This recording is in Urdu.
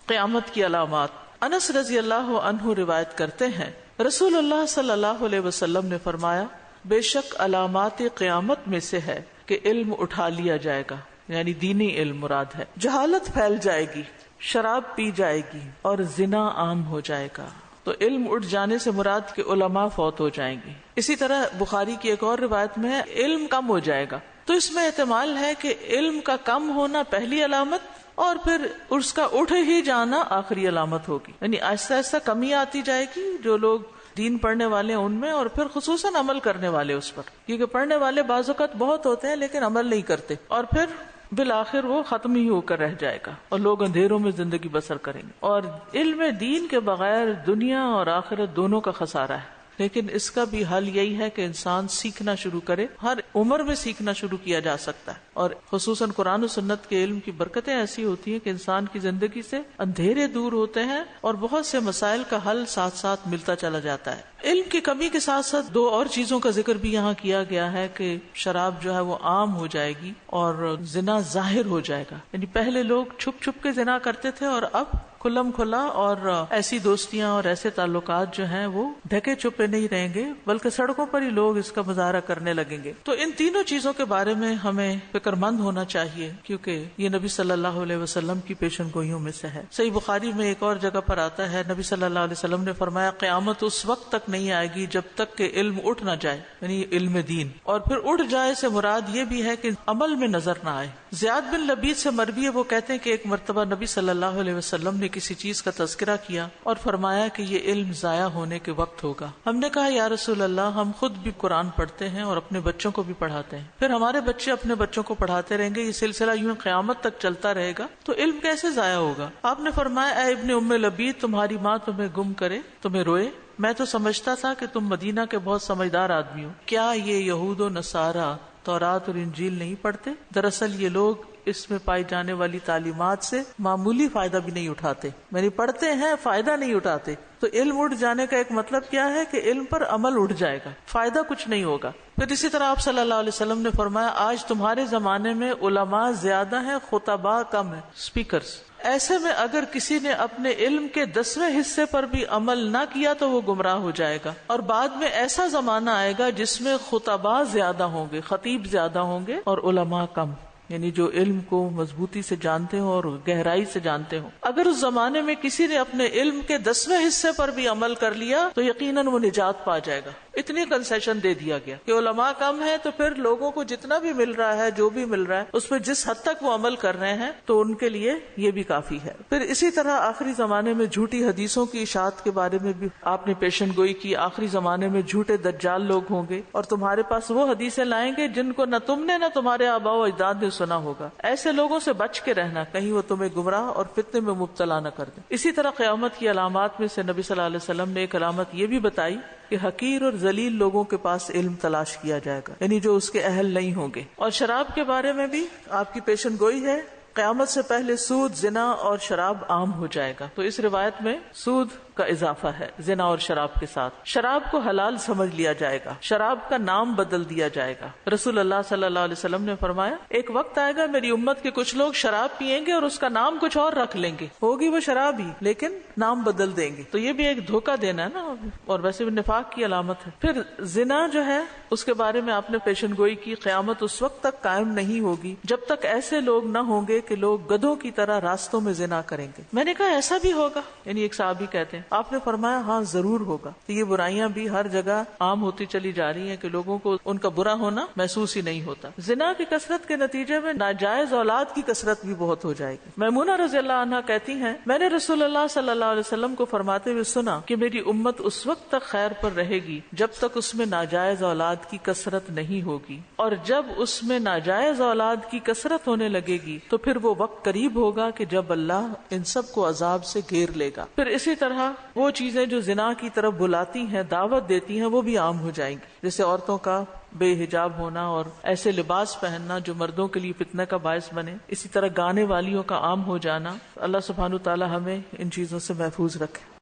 قیامت کی علامات۔ انس رضی اللہ عنہ روایت کرتے ہیں رسول اللہ صلی اللہ علیہ وسلم نے فرمایا بے شک علامات قیامت میں سے ہے کہ علم اٹھا لیا جائے گا، یعنی دینی علم مراد ہے، جہالت پھیل جائے گی، شراب پی جائے گی اور زنا عام ہو جائے گا۔ تو علم اٹھ جانے سے مراد کہ علماء فوت ہو جائیں گے۔ اسی طرح بخاری کی ایک اور روایت میں ہے علم کم ہو جائے گا، تو اس میں احتمال ہے کہ علم کا کم ہونا پہلی علامت اور پھر اس کا اٹھ ہی جانا آخری علامت ہوگی، یعنی آہستہ آہستہ کمی آتی جائے گی جو لوگ دین پڑھنے والے ہیں ان میں، اور پھر خصوصاً عمل کرنے والے اس پر، کیونکہ پڑھنے والے بعض اوقات بہت ہوتے ہیں لیکن عمل نہیں کرتے، اور پھر بالآخر وہ ختم ہی ہو کر رہ جائے گا اور لوگ اندھیروں میں زندگی بسر کریں گے۔ اور علم دین کے بغیر دنیا اور آخرت دونوں کا خسارہ ہے، لیکن اس کا بھی حل یہی ہے کہ انسان سیکھنا شروع کرے، ہر عمر میں سیکھنا شروع کیا جا سکتا ہے، اور خصوصاً قرآن و سنت کے علم کی برکتیں ایسی ہوتی ہیں کہ انسان کی زندگی سے اندھیرے دور ہوتے ہیں اور بہت سے مسائل کا حل ساتھ ساتھ ملتا چلا جاتا ہے۔ علم کی کمی کے ساتھ ساتھ دو اور چیزوں کا ذکر بھی یہاں کیا گیا ہے کہ شراب جو ہے وہ عام ہو جائے گی اور زنا ظاہر ہو جائے گا، یعنی پہلے لوگ چھپ چھپ کے زنا کرتے تھے اور اب کھلم کھلا، اور ایسی دوستیاں اور ایسے تعلقات جو ہیں وہ ڈھکے چھپے نہیں رہیں گے بلکہ سڑکوں پر ہی لوگ اس کا مظاہرہ کرنے لگیں گے۔ تو ان تینوں چیزوں کے بارے میں ہمیں فکر مند ہونا چاہیے، کیونکہ یہ نبی صلی اللہ علیہ وسلم کی پیشن گوئیوں میں سے ہے۔ صحیح بخاری میں ایک اور جگہ پر آتا ہے نبی صلی اللہ علیہ وسلم نے فرمایا قیامت اس وقت تک نہیں آئے گی جب تک کہ علم اٹھ نہ جائے، یعنی علم دین، اور پھر اٹھ جائے سے مراد یہ بھی ہے کہ عمل میں نظر نہ آئے۔ زیاد بن لبید سے مروی ہے، وہ کہتے ہیں کہ ایک مرتبہ نبی صلی اللہ علیہ وسلم نے کسی چیز کا تذکرہ کیا اور فرمایا کہ یہ علم ضائع ہونے کے وقت ہوگا۔ ہم نے کہا یا رسول اللہ ہم خود بھی قرآن پڑھتے ہیں اور اپنے بچوں کو بھی پڑھاتے ہیں، پھر ہمارے بچے اپنے بچوں کو پڑھاتے رہیں گے، یہ سلسلہ یوں قیامت تک چلتا رہے گا، تو علم کیسے ضائع ہوگا؟ آپ نے فرمایا اے ابن ام لبید تمہاری ماں تمہیں گم کرے، تمہیں روئے، میں تو سمجھتا تھا کہ تم مدینہ کے بہت سمجھدار آدمی ہو، کیا یہ یہود و نصارہ تورات اور انجیل نہیں پڑھتے؟ دراصل یہ لوگ اس میں پائی جانے والی تعلیمات سے معمولی فائدہ بھی نہیں اٹھاتے، یعنی پڑھتے ہیں فائدہ نہیں اٹھاتے۔ تو علم اٹھ جانے کا ایک مطلب کیا ہے کہ علم پر عمل اٹھ جائے گا، فائدہ کچھ نہیں ہوگا۔ پھر اسی طرح آپ صلی اللہ علیہ وسلم نے فرمایا آج تمہارے زمانے میں علماء زیادہ ہیں، خطباء کم ہیں، اسپیکرز۔ ایسے میں اگر کسی نے اپنے علم کے 10ویں حصے پر بھی عمل نہ کیا تو وہ گمراہ ہو جائے گا، اور بعد میں ایسا زمانہ آئے گا جس میں خطباء زیادہ ہوں گے، خطیب زیادہ ہوں گے اور علماء کم، یعنی جو علم کو مضبوطی سے جانتے ہوں اور گہرائی سے جانتے ہوں۔ اگر اس زمانے میں کسی نے اپنے علم کے 10ویں حصے پر بھی عمل کر لیا تو یقیناً وہ نجات پا جائے گا۔ اتنی کنسیشن دے دیا گیا کہ علماء کم ہے تو پھر لوگوں کو جتنا بھی مل رہا ہے، جو بھی مل رہا ہے، اس پہ جس حد تک وہ عمل کر رہے ہیں تو ان کے لیے یہ بھی کافی ہے۔ پھر اسی طرح آخری زمانے میں جھوٹی حدیثوں کی اشاعت کے بارے میں بھی آپ نے پیشن گوئی کی، آخری زمانے میں جھوٹے دجال لوگ ہوں گے اور تمہارے پاس وہ حدیثیں لائیں گے جن کو نہ تم نے نہ تمہارے آباء و اجداد نے سنا ہوگا۔ ایسے لوگوں سے بچ کے رہنا، کہیں وہ تمہیں گمراہ اور فتنے میں مبتلا نہ کر دیں۔ اسی طرح قیامت کی علامات میں سے نبی صلی اللہ علیہ وسلم نے ایک علامت یہ بھی بتائی کہ حقیر اور ذلیل لوگوں کے پاس علم تلاش کیا جائے گا، یعنی جو اس کے اہل نہیں ہوں گے۔ اور شراب کے بارے میں بھی آپ کی پیشن گوئی ہے، قیامت سے پہلے سود، زنا اور شراب عام ہو جائے گا۔ تو اس روایت میں سود کا اضافہ ہے زنا اور شراب کے ساتھ۔ شراب کو حلال سمجھ لیا جائے گا، شراب کا نام بدل دیا جائے گا۔ رسول اللہ صلی اللہ علیہ وسلم نے فرمایا ایک وقت آئے گا میری امت کے کچھ لوگ شراب پیئیں گے اور اس کا نام کچھ اور رکھ لیں گے، ہوگی وہ شراب ہی لیکن نام بدل دیں گے۔ تو یہ بھی ایک دھوکہ دینا ہے نا، اور ویسے بھی نفاق کی علامت ہے۔ پھر زنا جو ہے اس کے بارے میں آپ نے پیشن گوئی کی، قیامت اس وقت تک قائم نہیں ہوگی جب تک ایسے لوگ نہ ہوں گے کہ لوگ گدھوں کی طرح راستوں میں زنا کریں گے۔ میں نے کہا ایسا بھی ہوگا؟ یعنی ایک صحابی کہتے ہیں، آپ نے فرمایا ہاں ضرور ہوگا۔ تو یہ برائیاں بھی ہر جگہ عام ہوتی چلی جا رہی ہیں کہ لوگوں کو ان کا برا ہونا محسوس ہی نہیں ہوتا۔ زنا کی کثرت کے نتیجے میں ناجائز اولاد کی کثرت بھی بہت ہو جائے گی۔ میمونہ رضی اللہ عنہا کہتی ہیں میں نے رسول اللہ صلی اللہ علیہ وسلم کو فرماتے ہوئے سنا کہ میری امت اس وقت تک خیر پر رہے گی جب تک اس میں ناجائز اولاد کی کثرت نہیں ہوگی، اور جب اس میں ناجائز اولاد کی کثرت ہونے لگے گی تو پھر وہ وقت قریب ہوگا کہ جب اللہ ان سب کو عذاب سے گھیر لے گا۔ پھر اسی طرح وہ چیزیں جو زنا کی طرف بلاتی ہیں، دعوت دیتی ہیں، وہ بھی عام ہو جائیں گی، جیسے عورتوں کا بے حجاب ہونا اور ایسے لباس پہننا جو مردوں کے لیے فتنہ کا باعث بنے، اسی طرح گانے والیوں کا عام ہو جانا۔ اللہ سبحانہ و تعالی ہمیں ان چیزوں سے محفوظ رکھے۔